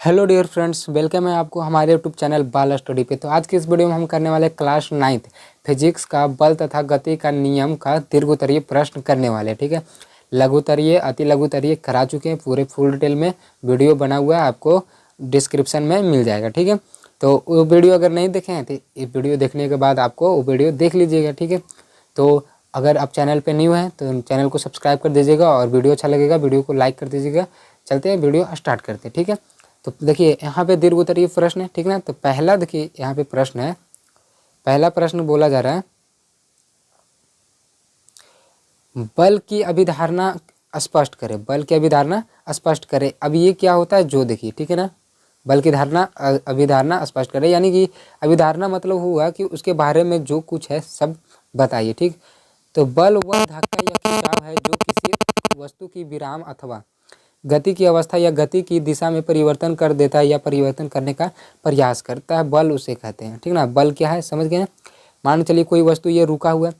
Hello dear friends, welcome है आपको हमारे यूट्यूब चैनल बाल स्टडी पे। तो आज की इस वीडियो में हम करने वाले क्लास 9th फिजिक्स का बल तथा गति का नियम का दीर्घोत्तरीय प्रश्न करने वाले। ठीक है, लघुत्तरीय अति लघुत्तरीय करा चुके हैं, पूरे फुल डिटेल में वीडियो बना हुआ है, आपको डिस्क्रिप्शन में मिल जाएगा। ठीक है, तो वो वीडियो अगर नहीं देखे हैं तो ये वीडियो देखने के बाद आपको वो वीडियो देख लीजिएगा। ठीक है, तो अगर आप चैनल पर न्यू हैं तो चैनल को सब्सक्राइब कर दीजिएगा और वीडियो अच्छा लगेगा वीडियो को लाइक कर दीजिएगा। चलते हैं वीडियो स्टार्ट करते हैं। ठीक है, तो देखिए यहाँ पे दीर्घोत्तरीय प्रश्न है। ठीक ना, तो पहला देखिए यहाँ पे प्रश्न है, पहला प्रश्न बोला जा रहा है बल की अभिधारणा स्पष्ट करे, बल की अभिधारणा स्पष्ट करे। अब ये क्या होता है जो देखिए, ठीक है ना, बल की धारणा अभिधारणा स्पष्ट करे, यानी कि अभिधारणा मतलब हुआ कि उसके बारे में जो कुछ है सब बताइए। ठीक, तो बल वह धक्का या खिंचाव है जो किसी वस्तु की विराम अथवा गति की अवस्था या गति की दिशा में परिवर्तन कर देता है या परिवर्तन करने का प्रयास करता है, बल उसे कहते हैं। ठीक ना, बल क्या है समझ गए। मान चलिए कोई वस्तु ये रुका हुआ है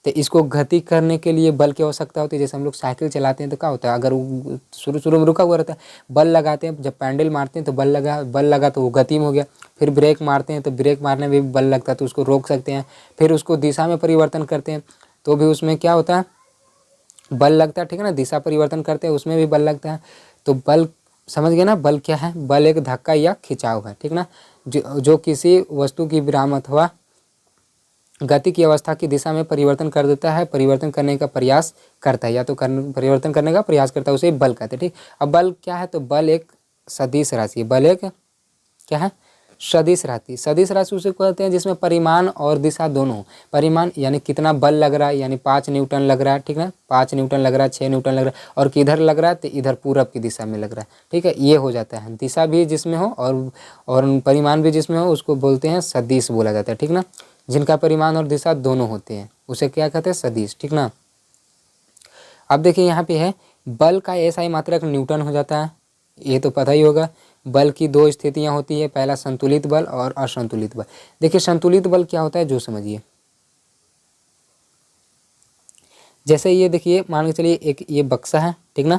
तो इसको गति करने के लिए बल की आवश्यकता होती है। जैसे हम लोग साइकिल चलाते हैं तो क्या होता है, अगर वो शुरू में रुका हुआ रहता है, बल लगाते हैं, जब पैडल मारते हैं तो बल लगा तो वो गति में हो गया। फिर ब्रेक मारते हैं तो ब्रेक मारने में भी बल लगता है तो उसको रोक सकते हैं। फिर उसको दिशा में परिवर्तन करते हैं तो भी उसमें क्या होता है, बल लगता है। ठीक है ना, दिशा परिवर्तन करते हैं उसमें भी बल लगता है। तो बल समझ गए ना, बल क्या है, बल एक धक्का या खिंचाव है। ठीक ना, जो किसी वस्तु की विराम अथवा गति की अवस्था की दिशा में परिवर्तन कर देता है, परिवर्तन करने का प्रयास करता है, या तो परिवर्तन करने का प्रयास करता है, उसे बल कहते हैं। ठीक, अब बल क्या है, तो बल एक सदिश राशि है। बल एक क्या है, सदिश राशि। सदिश राशि उसे कहते हैं जिसमें परिमाण और दिशा दोनों। परिमाण यानी कितना बल लग रहा है, यानी 5 न्यूटन लग रहा है। ठीक है, 5 न्यूटन लग रहा है, 6 न्यूटन लग रहा है, और किधर लग रहा है तो इधर पूरब की दिशा में लग रहा है। ठीक है, ये हो जाता है। दिशा भी जिसमें हो और परिमाण भी जिसमें हो उसको बोलते हैं सदिश बोला जाता है। ठीक ना, जिनका परिमाण और दिशा दोनों होते हैं उसे क्या कहते हैं, सदिश। ठीक ना, अब देखिए यहाँ पे है बल का एसआई मात्रक न्यूटन हो जाता है, ये तो पता ही होगा। बल की 2 स्थितियां होती है, पहला संतुलित बल और असंतुलित बल। देखिए संतुलित बल क्या होता है जो समझिए, जैसे ये देखिए मान के चलिए एक ये बक्सा है। ठीक ना,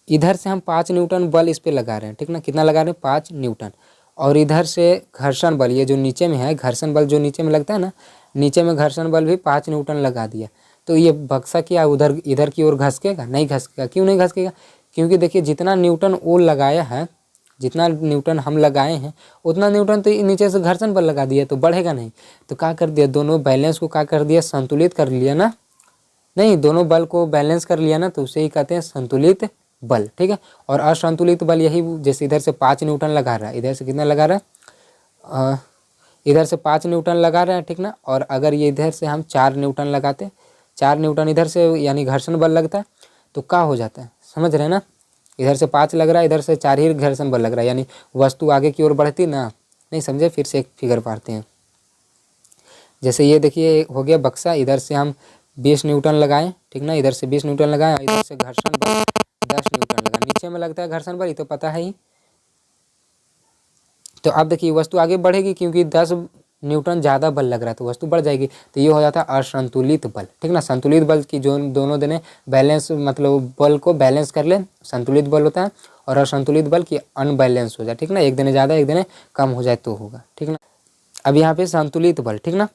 इधर से हम 5 न्यूटन बल इस पे लगा रहे हैं। ठीक ना, कितना लगा रहे हैं, 5 न्यूटन। और इधर से घर्षण बल, ये जो नीचे में है घर्षण बल जो नीचे में लगता है ना, नीचे में घर्षण बल भी 5 न्यूटन लगा दिया। तो ये बक्सा क्या उधर इधर की ओर घसकेगा, नहीं घसकेगा। क्यों नहीं घसकेगा, क्योंकि देखिए जितना न्यूटन वो लगाया है, जितना न्यूटन हम लगाए हैं उतना न्यूटन तो नीचे से घर्षण बल लगा दिया, तो बढ़ेगा नहीं। तो क्या कर दिया, दोनों बैलेंस को क्या कर दिया, संतुलित कर लिया ना, नहीं दोनों बल को बैलेंस कर लिया ना, तो उसे ही कहते हैं संतुलित बल। ठीक है, और असंतुलित बल यही, जैसे इधर से 5 न्यूटन लगा रहा है, इधर से कितना लगा रहा है, इधर से 5 न्यूटन लगा रहा है। ठीक ना, और अगर ये इधर से हम 4 न्यूटन लगाते, 4 न्यूटन इधर से यानी घर्षण बल लगता है, तो क्या हो जाता है समझ रहे हैं ना, इधर से 5 लग रहा है, इधर से 4 ही घर्षण बल लग रहा है, यानी वस्तु आगे की ओर बढ़ती ना। नहीं समझे, फिर से एक फिगर पाते हैं। जैसे ये देखिए हो गया बक्सा, इधर से हम 20 न्यूटन लगाएं। ठीक ना, इधर से 20 न्यूटन लगाएं, इधर से घर्षण बल 10 न्यूटन लगा, नीचे में लगता है घर्षण बल, ये तो पता है ही। तो अब देखिए वस्तु आगे बढ़ेगी क्योंकि 10 न्यूटन ज़्यादा बल लग रहा है तो वस्तु बढ़ जाएगी, तो ये हो जाता है असंतुलित बल। ठीक ना, संतुलित बल की जो दोनों देने बैलेंस, मतलब बल को बैलेंस कर ले, संतुलित बल होता है। और असंतुलित बल की अनबैलेंस हो जाए, ठीक ना, एक देने ज़्यादा एक देने कम हो जाए तो होगा। ठीक ना, अब यहाँ पे संतुलित बल। ठीक ना,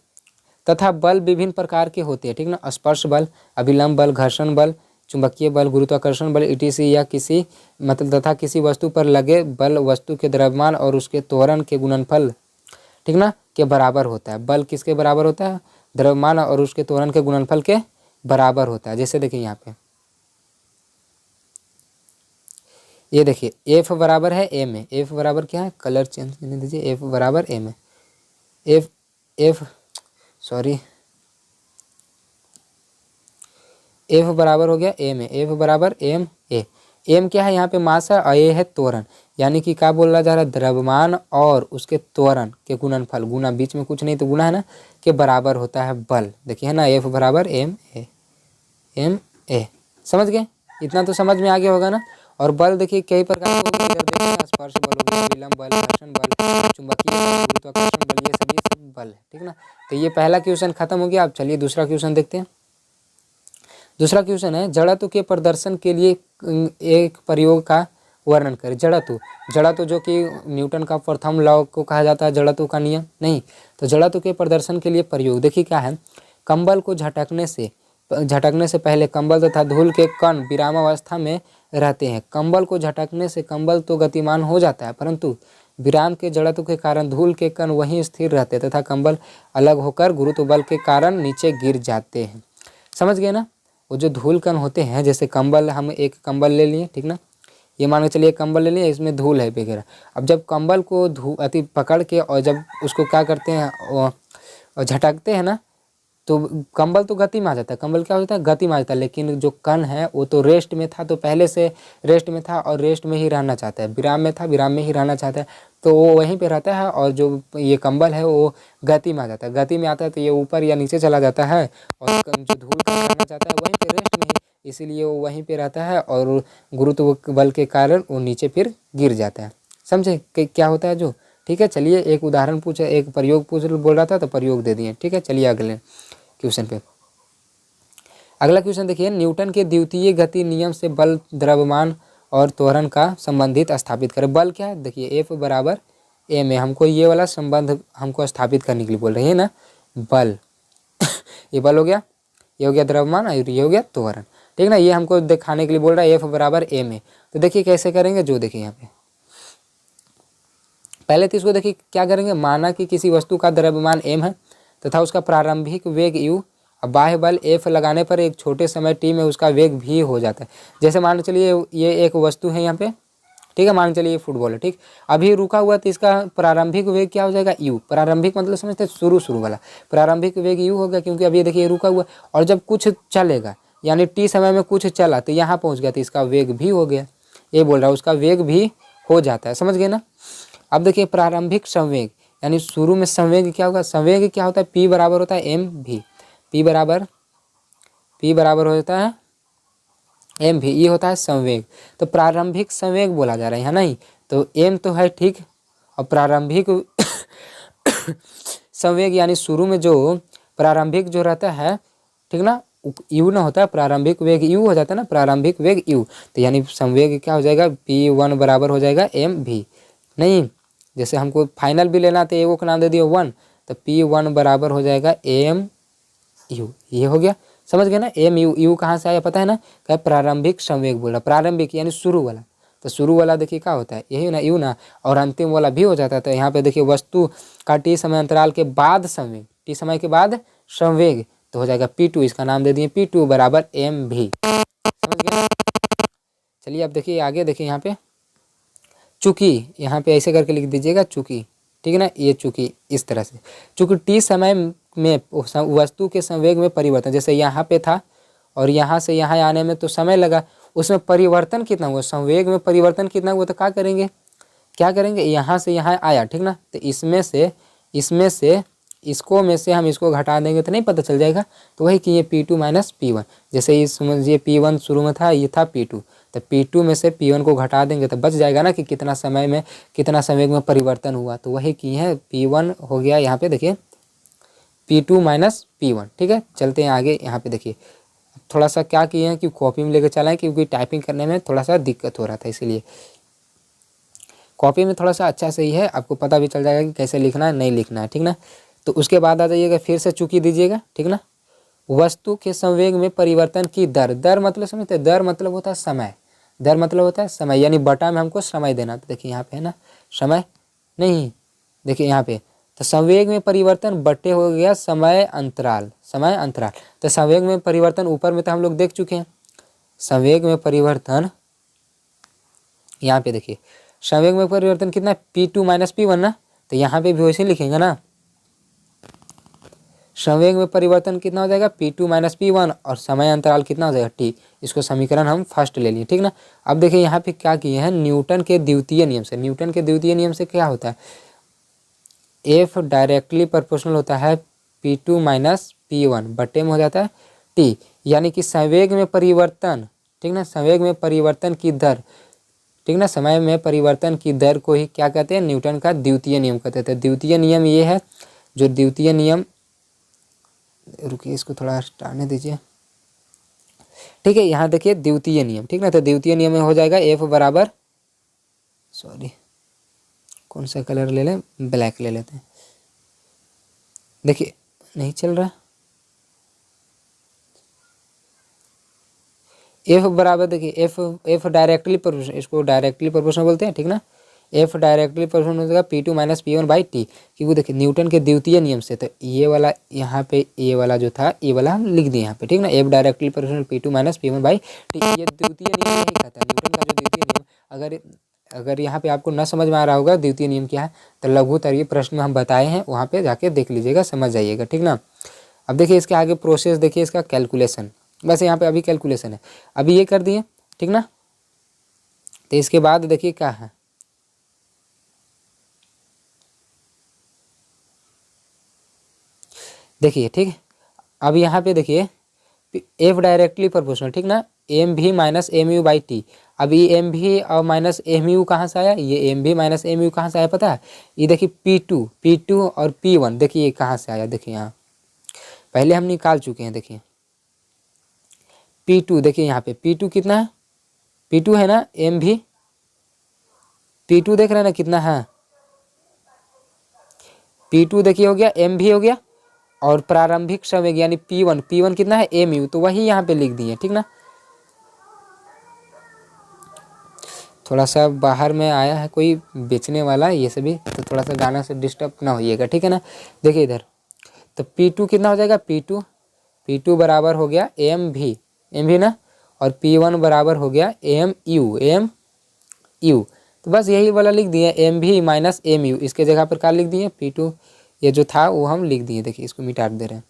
तथा बल विभिन्न प्रकार के होते हैं। ठीक ना, स्पर्श बल, अभिलंब बल, घर्षण बल, चुंबकीय बल, गुरुत्वाकर्षण बल, ईटीसी, या किसी मतलब तथा किसी वस्तु पर लगे बल वस्तु के द्रव्यमान और उसके त्वरण के गुणनफल, ठीक ना, के बराबर होता है। बल किसके बराबर होता है, द्रव्यमान और उसके त्वरण के गुणनफल के बराबर होता है। जैसे देखिए यहाँ पे ये देखिए एफ बराबर है एम है, एफ बराबर क्या है, कलर चेंज करने दीजिए, एफ बराबर एम है, एफ बराबर हो गया एम है, एफ बराबर एम ए। एम क्या है यहाँ पे मास है, और ए है त्वरण, यानी कि क्या बोला जा रहा है, द्रव्यमान और उसके त्वरण के गुणनफल, गुना बीच में कुछ नहीं तो गुना है ना, के बराबर होता है बल। देखिए है ना, एफ बराबर एम ए। समझ गए, इतना तो समझ में आ गया होगा ना। और बल देखिए कई प्रकार के होते हैं, स्पर्श बल हो गया, विलंब बल, घर्षण बल, चुंबकीय बल, गुरुत्वाकर्षण बल, ये सभी सब बल है। ठीक ना, तो ये पहला क्वेश्चन खत्म हो गया। अब चलिए दूसरा क्वेश्चन देखते हैं। दूसरा क्वेश्चन है, जड़त्व के प्रदर्शन के लिए एक प्रयोग का वर्णन करें। जड़त्व, जड़त्व जो कि न्यूटन का प्रथम लॉ को कहा जाता है जड़त्व का नियम, नहीं तो जड़त्व के प्रदर्शन के लिए प्रयोग। देखिए क्या है, कंबल को झटकने से पहले कंबल तथा धूल के कण विरामावस्था में रहते हैं। कंबल को झटकने से कंबल तो गतिमान हो जाता है, परंतु विराम के जड़त्व के कारण धूल के कण वहीं स्थिर रहते हैं तथा कंबल अलग होकर गुरुत्व बल के कारण नीचे गिर जाते हैं। समझ गए ना। वो जो धूल कण होते हैं, जैसे कंबल, हम एक कंबल ले लिए, ठीक ना, ये मान के चलिए कंबल ले लिए, इसमें धूल है वगैरह। अब जब कंबल को पकड़ के और जब उसको क्या करते हैं और झटकते हैं ना, तो कंबल तो गति में आ जाता है। कंबल क्या होता है, गति में आ जाता है, लेकिन जो कण है वो तो रेस्ट में था, तो पहले से रेस्ट में था और रेस्ट में ही रहना चाहता है। विराम में था, विराम में ही रहना चाहता है, तो वो वहीं पे रहता है। और जो ये कंबल है वो गति में आ जाता है। गति में आता है तो ये ऊपर या नीचे चला जाता है, और जो धूल कण रहना चाहता है वहीं पे रेस्ट में ही, इसीलिए वो वहीं पे रहता है और गुरुत्व बल के कारण वो नीचे फिर गिर जाता है। समझे कि क्या होता है जो। ठीक है, चलिए एक उदाहरण पूछे, एक प्रयोग बोल रहा था तो प्रयोग दे दिए। ठीक है, चलिए अगले क्वेश्चन पे। अगला क्वेश्चन देखिए, न्यूटन के द्वितीय गति नियम से बल, द्रव्यमान और त्वरण का संबंधित स्थापित करें। बल क्या है, देखिए F बराबर m है। हमको ये वाला संबंध हमको स्थापित करने के लिए बोल रहे हैं ना, बल ये बल हो गया, ये हो गया द्रव्यमान और ये हो गया त्वरण। ठीक ना, ये हमको दिखाने के लिए बोल रहा है F बराबर m है। तो देखिए कैसे करेंगे, जो देखिए यहाँ पे पहले तो इसको देखिए क्या करेंगे, माना कि किसी वस्तु का द्रव्यमान m है तथा उसका प्रारंभिक वेग u, अब बाह्य बल F लगाने पर एक छोटे समय t में उसका वेग v हो जाता है। जैसे मान चलिए ये एक वस्तु है यहाँ पे, ठीक है, मान चलिए ये फुटबॉल है, ठीक, अभी रुका हुआ तो इसका प्रारंभिक वेग क्या हो जाएगा, u। प्रारंभिक मतलब समझते हैं शुरू वाला, प्रारंभिक वेग u हो गया, क्योंकि अभी देखिए रुका हुआ। और जब कुछ चलेगा यानी t समय में कुछ चला तो यहाँ पहुँच गया तो इसका वेग भी हो गया, ये बोल रहा है, उसका वेग भी हो जाता है। समझ गए ना। अब देखिए प्रारंभिक संवेग यानी शुरू में संवेग क्या होगा, संवेग क्या होता है, p बराबर होता है m भी, p बराबर हो जाता है m भी, ये होता है संवेग। तो प्रारंभिक संवेग बोला जा रहा है यहाँ, नहीं तो m तो है, ठीक, और प्रारंभिक संवेग यानी शुरू में जो प्रारंभिक जो रहता है, ठीक ना, u ना होता है, प्रारंभिक वेग u हो जाता है ना, प्रारंभिक वेग u, तो यानी संवेग क्या हो जाएगा, p1 बराबर हो जाएगा m भी। नहीं, जैसे हमको फाइनल भी लेना तो एगो का नाम दे दिए 1, तो p1 बराबर हो जाएगा m u, ये हो गया। समझ गए ना। m u, u कहाँ से आया पता है ना, क्या प्रारंभिक संवेग बोला, प्रारंभिक यानी शुरू वाला, तो शुरू वाला देखिए क्या होता है, यही ना u ना, और अंतिम वाला भी हो जाता है। तो यहाँ पे देखिए वस्तु का t समय अंतराल के बाद संवेग, t समय के बाद संवेग, तो हो जाएगा p2, इसका नाम दे दिए p2 बराबर m भी। समझ गए। चलिए अब देखिए आगे, देखिए यहाँ पे चूंकि, यहाँ पे ऐसे करके लिख दीजिएगा चूंकि, ठीक है ना, ये चूंकि इस तरह से, चूंकि t समय में वस्तु के संवेग में परिवर्तन, जैसे यहाँ पे था और यहाँ से यहाँ आने में तो समय लगा, उसमें परिवर्तन कितना हुआ, संवेग में परिवर्तन कितना हुआ, तो क्या करेंगे, यहाँ से यहाँ आया, ठीक ना, तो इसमें से इसको में से हम इसको घटा देंगे तो नहीं पता चल जाएगा। तो वही कि ये P2 माइनस P1, जैसे इस समझिए P1 शुरू में था, ये था P2, तो P2 में से P1 को घटा देंगे तो बच जाएगा ना कि कितना संवेग में परिवर्तन हुआ। तो वही की है, P1 हो गया यहाँ पे देखिए P2 माइनस P1। ठीक है, चलते हैं आगे। यहाँ पे देखिए थोड़ा सा क्या किए हैं कि कॉपी में लेकर चला है, क्योंकि टाइपिंग करने में थोड़ा सा दिक्कत हो रहा था, इसीलिए कॉपी में थोड़ा सा अच्छा सही है, आपको पता भी चल जाएगा कि कैसे लिखना है, नहीं लिखना है, ठीक ना। तो उसके बाद आ जाइएगा, फिर से चूंकि दीजिएगा, ठीक ना। वस्तु के संवेग में परिवर्तन की दर, दर मतलब समझते हैं, दर मतलब होता है समय, दर मतलब होता है समय, यानी बटा में हमको समय देना। तो देखिए यहाँ पे है ना समय, नहीं देखिए यहाँ पे, तो संवेग में परिवर्तन बटे हो गया समय अंतराल, तो संवेग में परिवर्तन ऊपर में तो हम लोग देख चुके हैं, संवेग में परिवर्तन यहाँ पे देखिए, संवेग में परिवर्तन कितना, P2 माइनस P1 ना, तो यहाँ पे भी वैसे लिखेंगे ना, संवेग में परिवर्तन कितना हो जाएगा, P2 माइनस P1, और समय अंतराल कितना हो जाएगा t। इसको समीकरण हम फर्स्ट ले लिए, ठीक ना। अब देखिए यहाँ पे क्या किए हैं, न्यूटन के द्वितीय नियम से क्या होता है, F डायरेक्टली प्रोपोर्शनल होता है P2 माइनस P1 बटे में हो जाता है t, यानी कि संवेग में परिवर्तन, ठीक ना, संवेग में परिवर्तन की दर, ठीक ना, समय में परिवर्तन की दर को ही क्या कहते हैं, न्यूटन का द्वितीय नियम कहते हैं। द्वितीय नियम ये है, जो द्वितीय नियम, रुकिए इसको थोड़ा हटाने दीजिए, ठीक है, यहाँ देखिए द्वितीय नियम, ठीक ना, तो द्वितीय नियम में हो जाएगा F बराबर सॉरी, कौन सा कलर ले लें, ब्लैक ले लेते हैं। देखिए नहीं चल रहा। एफ बराबर, देखिए एफ डायरेक्टली प्रोपोर्शनल, इसको डायरेक्टली प्रोपोर्शनल बोलते हैं, ठीक ना। एफ डायरेक्टली प्रोपोर्शनल हो जाएगा P2 minus P1 by T, क्योंकि देखिए न्यूटन के द्वितीय नियम से, तो ये वाला यहाँ पे, ये वाला जो था, ये वाला हम लिख दिए यहाँ पे, ठीक ना। F directly proportional P2 minus P1 by T, ये द्वितीय नियम यही कहता है, न्यूटन का जो द्वितीय नियम। अगर यहाँ पे आपको न समझ में आ रहा होगा द्वितीय नियम क्या है, तो लघुत्तरीय प्रश्न में हम बताए हैं, वहाँ पे जाके देख लीजिएगा, समझ जाइएगा, ठीक ना। अब देखिए इसके आगे प्रोसेस देखिए, इसका कैलकुलेशन, बस यहाँ पे अभी कैलकुलेशन है, अभी ये कर दिए, ठीक ना। तो इसके बाद देखिए क्या है, देखिए ठीक है। अब यहाँ पे देखिए एफ डायरेक्टली प्रोपोर्शनल, ठीक ना, एम भी minus M U by T. अब ये एम भी और माइनस एम यू कहाँ से आया, ये एम भी माइनस एम यू कहाँ से आया पता है, ये देखिए P2 और P1, देखिए ये कहाँ से आया, देखिए यहाँ पहले हम निकाल चुके हैं, देखिए P2, देखिए यहाँ पे P2 कितना है, P2 है ना, एम भी P2 देख रहे हैं ना कितना है, P2 देखिए हो गया, एम भी हो गया, और प्रारंभिक संवेग यानी P1 कितना है, एम यू, तो वही यहाँ पे लिख दिए, ठीक ना। थोड़ा सा बाहर में आया है कोई बेचने वाला, ये सभी, तो थोड़ा सा गाना से डिस्टर्ब ना होइएगा, ठीक है ना। देखिए इधर, तो P2 कितना हो जाएगा, P2 बराबर हो गया एम भी ना, और P1 बराबर हो गया एम यू, तो बस यही वाला लिख दिए, एम भी माइनस एम यू, इसके जगह पर क्या लिख दिए, P2, ये जो था वो हम लिख दिए, देखिए इसको मिटा दे रहे हैं,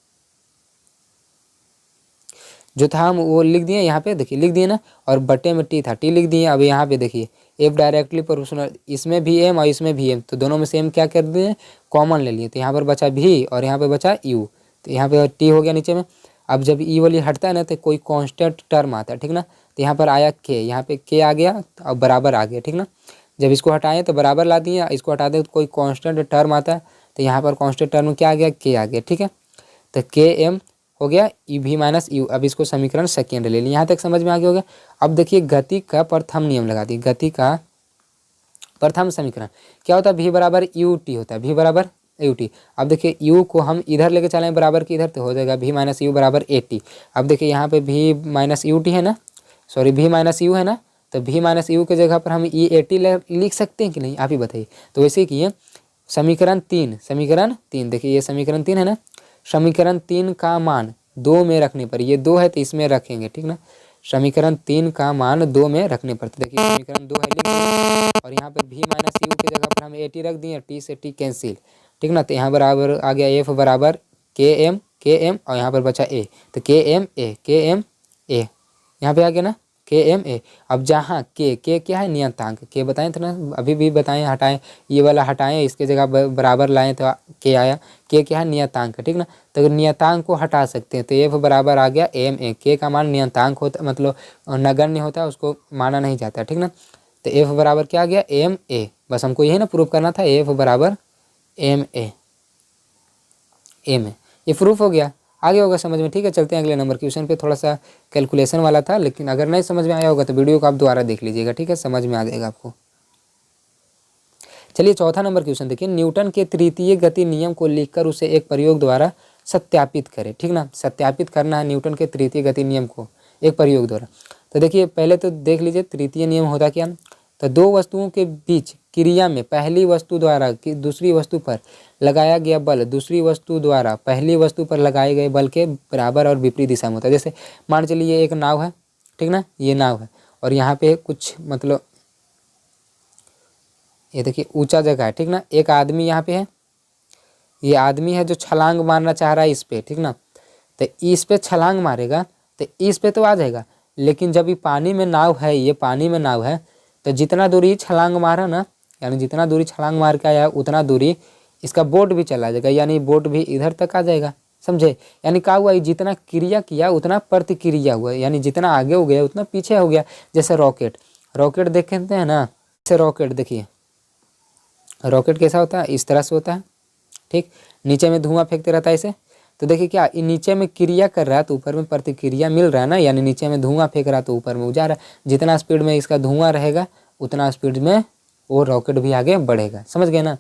जो था हम वो लिख दिए यहाँ पे, देखिए लिख दिए ना, और बटे में टी था, टी लिख दिए। अब यहाँ पे देखिए एफ डायरेक्टली प्रोपोर्शनल, इसमें भी एम और इसमें भी एम, तो दोनों में से एम क्या कर दिए, कॉमन ले लिए, तो यहाँ पर बचा भी और यहाँ पे बचा यू, तो यहाँ पे टी हो गया नीचे में। अब जब ई वाली हटता है ना, तो कोई कॉन्स्टेंट टर्म आता है, ठीक ना, तो यहाँ पर आया के, यहाँ पे के आ गया और बराबर आ गया, ठीक ना। जब इसको हटाएं तो बराबर ला दिए, इसको हटा दें तो कोई कॉन्स्टेंट टर्म आता है, तो यहाँ पर कॉन्स्टेंट टर्म क्या आ गया, के आ गया, ठीक है। तो के एम हो गया ई भी माइनस यू। अब इसको समीकरण सेकेंड ले लिया, यहाँ तक समझ में आ गया होगा। अब देखिए गति का प्रथम नियम लगा दी, गति का प्रथम समीकरण क्या होता है, भी बराबर यू टी होता है, भी बराबर यू टी। अब देखिए यू को हम इधर लेके चलें बराबर की इधर, तो हो जाएगा भी माइनस यू बराबर ए टी। अब देखिए यहाँ पे भी माइनस यू टी है ना, सॉरी भी माइनस यू है ना, तो भी माइनस यू के जगह पर हम ई ए टी लिख सकते हैं कि नहीं, आप ही बताइए। तो वैसे ही किए, समीकरण तीन, देखिए ये समीकरण 3 है ना, समीकरण 3 का मान 2 में रखने पर, ये 2 है तो इसमें रखेंगे, ठीक ना। समीकरण 3 का मान 2 में रखने पर, तो देखिए समीकरण 2 है लिख दिए, और यहाँ पर भी माइनस यू की जगह पर हम ए टी रख दिए, टी से टी कैंसिल, ठीक ना। तो यहाँ बराबर आ गया एफ बराबर के एम और यहाँ पर बचा ए, तो के एम ए यहाँ पे आ गया ना, के एम ए। अब जहाँ के क्या है, नियतांक, के बताएं थे ना, अभी भी बताएं, हटाएं ये वाला हटाएं, इसके जगह बराबर लाएं तो के आया, के क्या है, नियतांक, ठीक ना। तो अगर नियतांक को हटा सकते हैं, तो एफ बराबर आ गया एम ए, के का मान नियतांक होता, मतलब नगण्य होता है, उसको माना नहीं जाता, ठीक ना। तो एफ बराबर क्या आ गया, एम ए, बस हमको यही ना प्रूफ करना था, एफ बराबर एम ए, ये प्रूफ हो गया, आगे होगा समझ में, ठीक है। चलते हैं अगले नंबर क्वेश्चन पे, थोड़ा सा कैलकुलेशन वाला था, लेकिन अगर नहीं समझ में आया होगा तो वीडियो को आप दोबारा देख लीजिएगा, ठीक है, समझ में आ जाएगा आपको। चलिए चौथा नंबर क्वेश्चन देखिए, न्यूटन के तृतीय गति नियम को लिखकर उसे एक प्रयोग द्वारा सत्यापित करें, ठीक ना। सत्यापित करना है न्यूटन के तृतीय गति नियम को एक प्रयोग द्वारा। तो देखिए पहले तो देख लीजिए तृतीय नियम होता क्या, तो दो वस्तुओं के बीच क्रिया में पहली वस्तु द्वारा दूसरी वस्तु पर लगाया गया बल दूसरी वस्तु द्वारा पहली वस्तु पर लगाए गए बल के बराबर और विपरीत दिशा में होता है। जैसे मान चलिए एक नाव है, ठीक ना, ये नाव है, और यहाँ पे कुछ मतलब ये देखिए ऊंचा जगह है, ठीक ना। एक आदमी यहाँ पे है, ये आदमी है जो छलांग मारना चाह रहा है इस पे, ठीक ना। तो इस पे छलांग मारेगा तो इस पे तो आ जाएगा, लेकिन जब ये पानी में नाव है, ये पानी में नाव है, तो जितना दूरी छलांग मारा ना, यानी जितना दूरी छलांग मार के आया उतना दूरी इसका बोट भी चला जाएगा, यानी बोट भी इधर तक आ जाएगा, समझे। यानी क्या हुआ, जितना क्रिया किया उतना प्रतिक्रिया हुआ, यानी जितना आगे हो गया उतना पीछे हो गया। जैसे रॉकेट देखते हैं ना, जैसे रॉकेट देखिए, रॉकेट कैसा होता है, इस तरह से होता है, ठीक, नीचे में धुआं फेंकते रहता है इसे। तो देखिए क्या नीचे में क्रिया कर रहा है तो ऊपर में प्रतिक्रिया मिल रहा है ना, यानी नीचे में धुआं फेंक रहा है तो ऊपर में जा रहा है। जितना स्पीड में इसका धुआं रहेगा उतना स्पीड में वो रॉकेट भी आगे बढ़ेगा। समझ गए ना।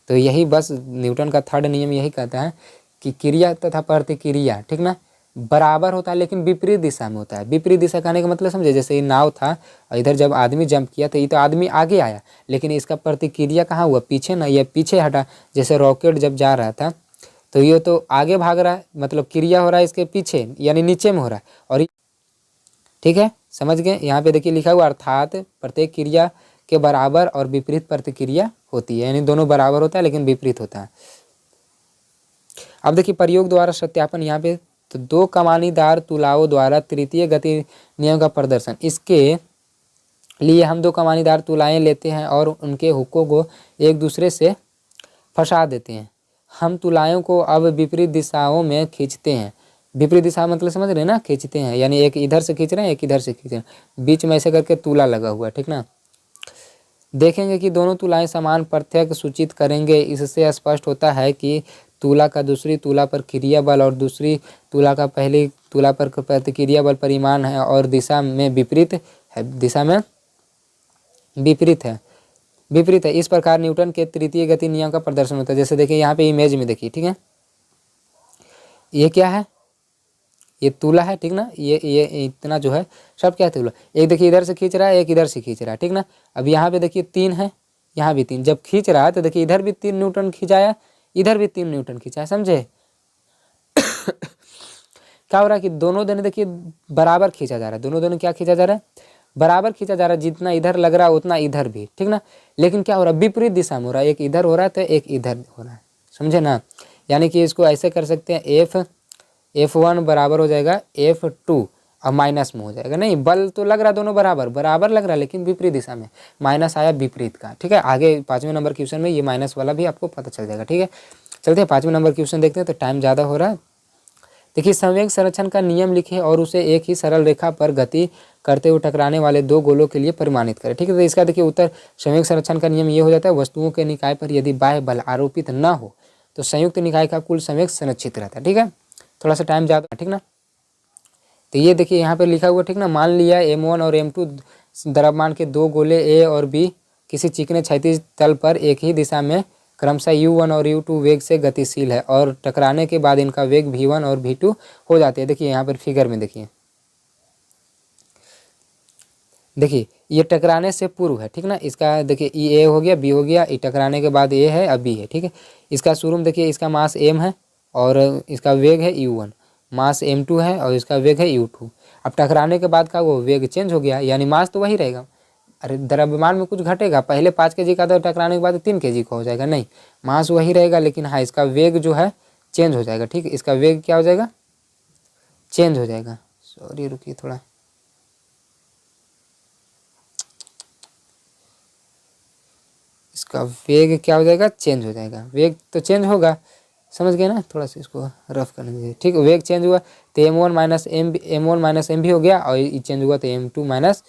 तो यही बस न्यूटन का थर्ड नियम यही कहता है कि क्रिया तथा प्रतिक्रिया, ठीक ना, बराबर होता है लेकिन विपरीत दिशा में होता है। विपरीत दिशा कहने का मतलब समझे, जैसे ये नाव था और इधर जब आदमी जंप किया तो ये तो आदमी आगे आया, लेकिन इसका प्रतिक्रिया कहाँ हुआ, पीछे ना, ये पीछे हटा। जैसे रॉकेट जब जा रहा था तो ये तो आगे भाग रहा है, मतलब क्रिया हो रहा है इसके पीछे यानी नीचे में हो रहा है। और ठीक है, समझ गए। यहाँ पे देखिए लिखा हुआ, अर्थात प्रत्येक क्रिया के बराबर और विपरीत प्रतिक्रिया होती है, यानी दोनों बराबर होता है लेकिन विपरीत होता है। अब देखिए प्रयोग द्वारा सत्यापन, यहाँ पे तो दो कमानीदार तुलाओं द्वारा तृतीय गति नियम का प्रदर्शन। इसके लिए हम दो कमानीदार तुलाएं लेते हैं और उनके हुक्कों को एक दूसरे से फंसा देते हैं। हम तुलाओं को अब विपरीत दिशाओं में खींचते हैं। विपरीत दिशा मतलब समझ रहे हैं ना, खींचते हैं यानी एक इधर से खींच रहे हैं, एक इधर से खींच रहे हैं, बीच में ऐसे करके तुला लगा हुआ है, ठीक ना। देखेंगे कि दोनों तुलाएं समान प्रत्यय सूचित करेंगे। इससे स्पष्ट होता है कि तुला का दूसरी तुला पर क्रिया बल और दूसरी तुला का पहली तुला पर प्रतिक्रिया बल परिमाण है और दिशा में विपरीत है, दिशा में विपरीत है, विपरीत है। इस प्रकार न्यूटन के तृतीय गति नियम का प्रदर्शन होता है। जैसे देखिए यहाँ पे इमेज में देखिए, ठीक है, ये क्या है, ये तुला है, ठीक ना, ये इतना जो है सब क्या है, तुला। एक देखिए इधर से खींच रहा है, एक इधर से खींच रहा है, ठीक ना। अब यहाँ पे देखिए 3 है, यहाँ भी 3। जब खींच रहा है तो देखिए इधर भी 3 न्यूटन खिंचाया, इधर भी 3 न्यूटन खिंचाया, समझे। क्या हो रहा है कि दोनों दोनों देखिए बराबर खींचा जा रहा है, दोनों क्या खींचा जा रहा है, बराबर खींचा जा रहा है। जितना इधर लग रहा है उतना इधर भी, ठीक ना। लेकिन क्या हो रहा है, विपरीत दिशा में हो रहा है, एक इधर हो रहा है तो एक इधर हो रहा है, समझे ना। यानी कि इसको ऐसे कर सकते हैं, F1 बराबर हो जाएगा F2 और माइनस में हो जाएगा। नहीं, बल तो लग रहा है दोनों बराबर बराबर लग रहा है, लेकिन विपरीत दिशा में, माइनस आया विपरीत का, ठीक है। आगे 5वें नंबर क्वेश्चन में ये माइनस वाला भी आपको पता चल जाएगा, ठीक है। चलते हैं 5वें नंबर क्वेश्चन देखते हैं, तो टाइम ज़्यादा हो रहा है। देखिए संवेग संरक्षण का नियम लिखे और उसे एक ही सरल रेखा पर गति करते हुए टकराने वाले दो गोलों के लिए परिमाणित करें, ठीक है। तो इसका देखिए उत्तर, संवेग संरक्षण का नियम ये हो जाता है, वस्तुओं के निकाय पर यदि बाह्य बल आरोपित न हो तो संयुक्त निकाय का कुल संवेग संरक्षित रहता है, ठीक है। थोड़ा सा टाइम ज़्यादा, ठीक ना। तो ये देखिए यहाँ पे लिखा हुआ, ठीक ना, मान लिया M1 और M2 द्रव्यमान के दो गोले A और B किसी चिकने क्षैतिज तल पर एक ही दिशा में क्रमशः U1 और U2 वेग से गतिशील है और टकराने के बाद इनका वेग V1 और V2 हो जाते हैं। देखिए यहाँ पर फिगर में देखिए, देखिए ये टकराने से पूर्व है, ठीक ना। इसका देखिए E A हो गया, B हो गया, E टकराने के बाद A है, अब B है, ठीक है। इसका शुरू में देखिए इसका मास M है और इसका वेग है U1, मास M2 है और इसका वेग है U2। अब टकराने के बाद का वो वेग चेंज हो गया, यानी मास तो वही रहेगा। अरे द्रव्यमान में कुछ घटेगा, पहले 5 kg का था, टकराने के बाद 3 kg का हो जाएगा, नहीं, मास वही रहेगा, लेकिन हाँ इसका वेग जो है चेंज हो जाएगा, ठीक है। इसका वेग क्या हो जाएगा, चेंज हो जाएगा। सॉरी रुकिए थोड़ा, इसका वेग क्या हो जाएगा, चेंज हो जाएगा। वेग तो चेंज होगा, समझ गए ना। थोड़ा सा इसको रफ करने दीजिए, ठीक। वेग चेंज हुआ तो M1 माइनस M भी हो गया और ये चेंज हुआ तो M2 माइनस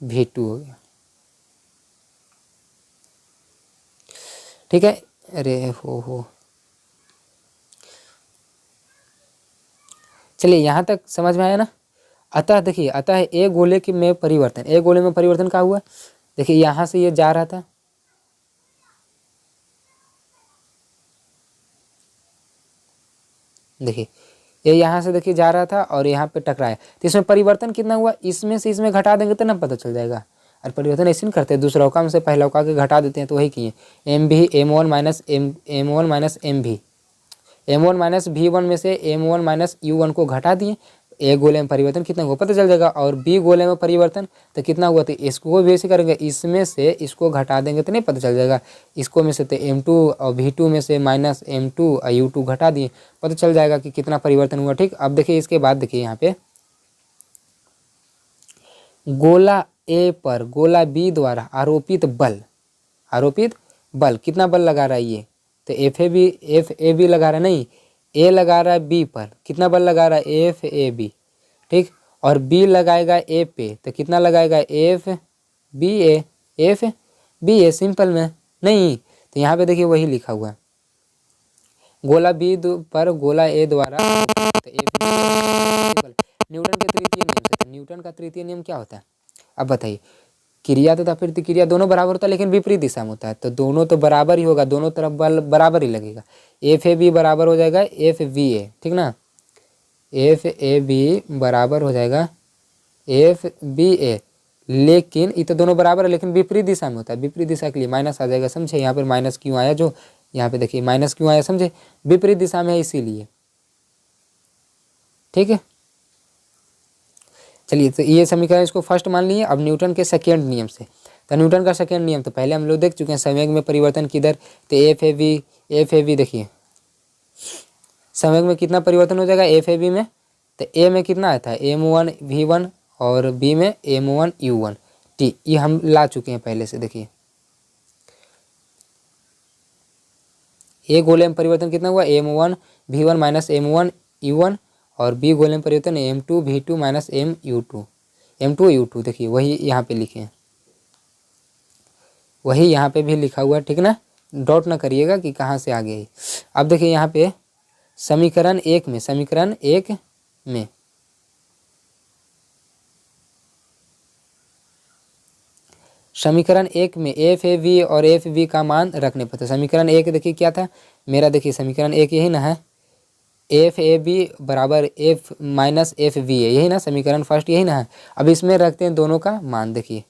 V2 हो गया, ठीक है। अरे हो चलिए यहाँ तक समझ में आया ना। अतः देखिए, अतः एक गोले के में परिवर्तन, एक गोले में परिवर्तन क्या हुआ, देखिए यहाँ से ये जा रहा था, देखिए ये यहाँ से देखिए जा रहा था और यहाँ पे टकराया, तो इसमें परिवर्तन कितना हुआ, इसमें से इसमें घटा देंगे तो ना पता चल जाएगा। और परिवर्तन ऐसे नहीं करते, दूसरा अवका में से पहला अवका के घटा देते हैं, तो वही किए। M1 माइनस M भी, M1 माइनस V1 में से M1 माइनस U1 को घटा दिए, एक गोले में परिवर्तन कितना हुआ पता चल जाएगा। और B गोले में परिवर्तन तो कितना हुआ, तो इसको भी ऐसे करेंगे, इसमें से इसको घटा देंगे तो नहीं पता चल जाएगा। इसको में से तो M2 और V2 में से माइनस M2 और U2 घटा दिए, पता चल जाएगा कि कितना परिवर्तन हुआ, ठीक। अब देखिए इसके बाद देखिए यहाँ पे गोला A पर गोला B द्वारा आरोपित बल कितना बल लगा रहा है ये, तो FAB लगा रहा है, नहीं A लगा रहा है B पर, कितना बल लगा रहा है FAB, ठीक। और B लगाएगा A पे तो कितना लगाएगा FBA सिंपल में, नहीं तो यहाँ पे देखिए वही लिखा हुआ है, गोला B पर गोला A द्वारा, तो न्यूटन के तृतीय नियम से, न्यूटन का तृतीय नियम क्या होता है अब बताइए, क्रिया तथा प्रतिक्रिया दोनों बराबर होता है लेकिन विपरीत दिशा में होता है, तो दोनों तो बराबर ही होगा, दोनों तरफ बल बराबर ही लगेगा। एफ ए बी बराबर हो जाएगा एफ वी ए, ठीक ना, एफ ए बी बराबर हो जाएगा एफ बी ए, लेकिन ये तो दोनों बराबर है लेकिन विपरीत दिशा में होता है, विपरीत दिशा के लिए माइनस आ जाएगा, समझे। यहाँ पर माइनस क्यों आया, जो यहाँ पे देखिए माइनस क्यों आया, समझे, विपरीत दिशा में है इसीलिए, ठीक है। चलिए, तो ये समीकरण इसको फर्स्ट मान लिए। अब न्यूटन के सेकेंड नियम से, तो न्यूटन का सेकेंड नियम तो पहले हम लोग देख चुके हैं, संवेग में परिवर्तन किधर, तो एफ ए वी देखिए संवेग में कितना परिवर्तन हो जाएगा एफ ए वी में, तो ए में कितना आया था m1 v1 और बी में m1 u1 t, ये हम ला चुके हैं पहले से। देखिए ए गोले में परिवर्तन कितना हुआ m1 v1 minus m1 u1 और बी गोले में परिवर्तन m2 v2 minus m2 u2, देखिए वही यहाँ पे लिखे हैं, वही यहाँ पे भी लिखा हुआ है, ठीक ना, डॉट ना करिएगा कि कहाँ से आ गया है। अब देखिए यहाँ पे समीकरण एक में समीकरण एक में एफ ए वी और एफ वी का मान रखने पर, तो समीकरण एक देखिए क्या था मेरा, देखिए समीकरण एक यही ना है, एफ ए बी बराबर एफ माइनस एफ वी है, यही ना समीकरण फर्स्ट, यही ना है। अब इसमें रखते हैं दोनों का मान, देखिए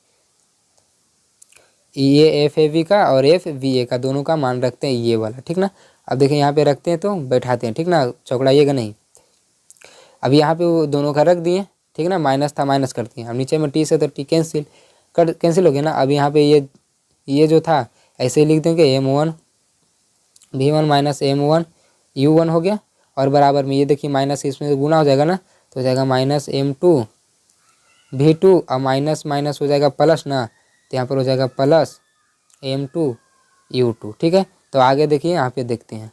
ये एफ ए वी का और एफ वी ए का दोनों का मान रखते हैं ये वाला, ठीक ना। अब देखिए यहाँ पे रखते हैं तो बैठाते हैं, ठीक ना, चौकड़ाइएगा नहीं। अब यहाँ पे वो दोनों का रख दिए, ठीक ना, माइनस था माइनस करते हैं, अब नीचे में टी से तो टी कैंसिल हो गया ना। अब यहाँ पे ये जो था ऐसे ही लिख देंगे m1 v1 minus m1 u1 हो गया, और बराबर में ये देखिए माइनस इसमें गुना हो जाएगा ना, तो हो जाएगा माइनस m2 v2 और माइनस माइनस हो जाएगा प्लस ना, तो यहाँ पर हो जाएगा प्लस m2 u2, ठीक है। तो आगे देखिए यहाँ पे देखते हैं,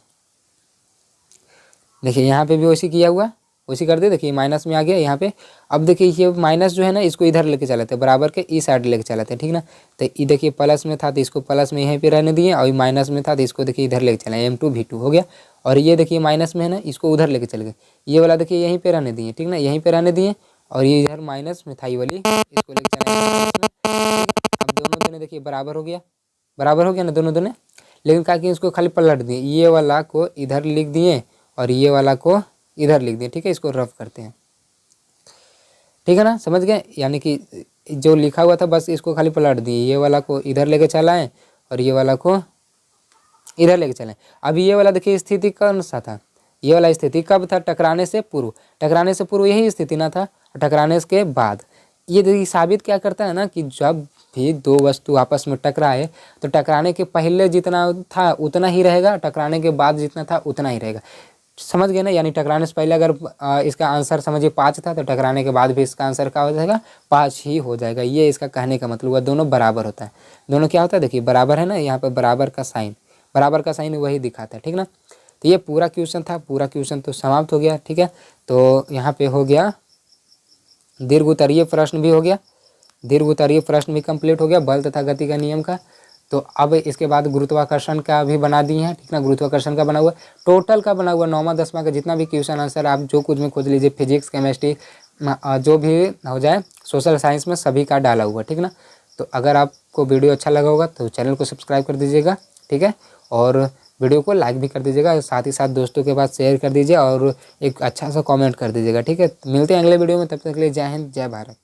देखिए यहाँ पे भी वैसे किया हुआ, वैसे कर दे, देखिए माइनस में आ गया यहाँ पे। अब देखिए ये माइनस जो है ना इसको इधर लेके चलाते हैं, बराबर के इस साइड लेके चलाते हैं, ठीक ना। तो ये देखिए प्लस में था तो इसको प्लस में यहीं पे रहने दिए, और माइनस में था तो इसको देखिए इधर लेके चलाए, m2 v2 हो गया। और ये देखिए माइनस में है ना, इसको उधर लेके चल गए, ये वाला देखिए यहीं पे रहने दिए, ठीक ना, यहीं पे रहने दिए, और ये इधर माइनस में था ये वाली, इसको लेके चलाए। अब दोनों देखिए बराबर हो गया ना दोनों, लेकिन क्या कि इसको खाली पलट दिए, ये वाला को इधर लिख दिए और ये वाला को इधर लिख दिए, ठीक है। इसको रफ करते हैं, ठीक है ना, समझ गए, यानी कि जो लिखा हुआ था बस इसको खाली पलट दिए, ये वाला को इधर लेके चलाएं और ये वाला को इधर लेके चलें। अब ये वाला देखिए स्थिति कौन सा था, ये वाला स्थिति कब था, टकराने से पूर्व यही स्थिति ना था, टकराने के बाद। ये देखिए साबित क्या करता है ना कि जब भी दो वस्तु आपस में टकराए तो टकराने के पहले जितना था उतना ही रहेगा, टकराने के बाद जितना था उतना ही रहेगा, समझ गए ना। यानी टकराने से पहले अगर इसका आंसर समझिए 5 था तो टकराने के बाद भी इसका आंसर क्या हो जाएगा, 5 ही हो जाएगा। ये इसका कहने का मतलब हुआ, दोनों बराबर होता है। दोनों क्या होता है, देखिए बराबर है ना, यहाँ पर बराबर का साइन वही दिखाता है, ठीक ना। तो ये पूरा क्वेश्चन था, पूरा क्वेश्चन तो समाप्त हो गया, ठीक है। तो यहाँ पे हो गया दीर्घ उत्तरीय प्रश्न भी हो गया, दीर्घ उत्तरीय प्रश्न भी कंप्लीट हो गया बल तथा गति का नियम का। तो अब इसके बाद गुरुत्वाकर्षण का भी बना दिए हैं, ठीक ना, गुरुत्वाकर्षण का बना हुआ, टोटल का बना हुआ 9वां 10वां का जितना भी क्वेश्चन आंसर आप जो कुछ में खोज लीजिए, फिजिक्स केमिस्ट्री जो भी हो जाए, सोशल साइंस में सभी का डाला हुआ, ठीक ना। तो अगर आपको वीडियो अच्छा लगा होगा तो चैनल को सब्सक्राइब कर दीजिएगा, ठीक है, और वीडियो को लाइक भी कर दीजिएगा, साथ ही साथ दोस्तों के पास शेयर कर दीजिए और एक अच्छा सा कमेंट कर दीजिएगा, ठीक है। मिलते हैं अगले वीडियो में, तब तक के लिए जय हिंद जय भारत।